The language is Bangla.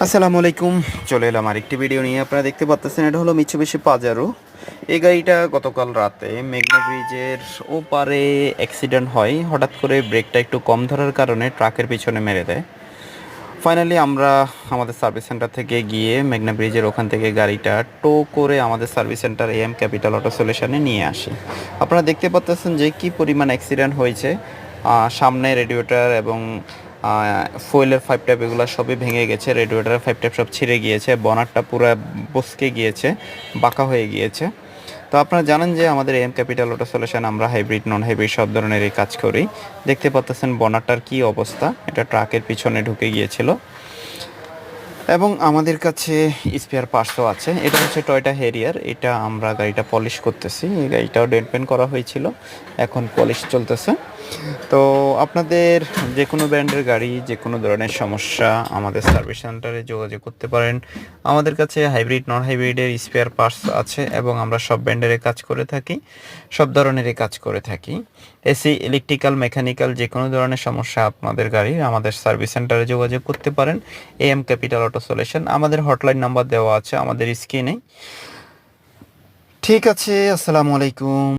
আসসালামু আলাইকুম। চলে এলাম আরেকটি ভিডিও নিয়ে। আপনারা দেখতে পাচ্ছেন এটা হলো মিৎসুবিশি পাজারো। এই গাড়িটা গতকাল রাতে মেঘনা ব্রিজের ওপারে অ্যাক্সিডেন্ট হয়। হঠাৎ করে ব্রেকটা একটু কম ধরার কারণে ট্রাকের পিছনে মেরে দেয়। ফাইনালি আমরা আমাদের সার্ভিস সেন্টার থেকে গিয়ে মেঘনা ব্রিজের ওখান থেকে গাড়িটা টো করে আমাদের service centre M capital auto সলিউশনে নিয়ে আসি। আপনারা দেখতে পাচ্ছেন যে কী পরিমাণ অ্যাক্সিডেন্ট হয়েছে। সামনে রেডিয়েটর এবং ফুয়েলের পাইপ টাইপ এগুলো সবই ভেঙে গেছে, রেডিয়েটরের পাইপ টাইপ সব ছিঁড়ে গিয়েছে, বনারটা পুরো বসকে গিয়েছে, বাঁকা হয়ে গিয়েছে। তো আপনারা জানেন যে আমাদের এম ক্যাপিটাল অটো সলিউশন আমরা হাইব্রিড নন হাইব্রিড সব ধরনেরই কাজ করি। দেখতে পাচ্ছেন বনারটার কী অবস্থা, এটা ট্রাকের পিছনে ঢুকে গিয়েছিল। এবং আমাদের কাছে স্পেয়ার পার্টসও আছে। এটা হচ্ছে টয়োটা হেরিয়ার, এটা আমরা গাড়িটা পলিশ করতেছি। এই গাড়িটাও ডেন্ট পেন্ট করা হয়েছিল, এখন পলিশ চলতেছে। তো আপনাদের যে কোনো ব্র্যান্ডের গাড়ি, যে কোনো ধরনের সমস্যা আমাদের সার্ভিস সেন্টারে যোগাযোগ করতে পারেন। আমাদের কাছে হাইব্রিড নন হাইব্রিডের স্পেয়ার পার্টস আছে এবং আমরা সব ব্র্যান্ডের কাজ করে থাকি, সব ধরনেরই কাজ করে থাকি। এসি, ইলেকট্রিক্যাল, মেকানিক্যাল যে কোনো ধরনের সমস্যা আপনাদের গাড়ির আমাদের সার্ভিস সেন্টারে যোগাযোগ করতে পারেন। এম ক্যাপিটাল অটো সলিউশন, আমাদের হটলাইন নাম্বার দেওয়া আছে আমাদের স্ক্রিনে। ঠিক আছে, আসসালামু আলাইকুম।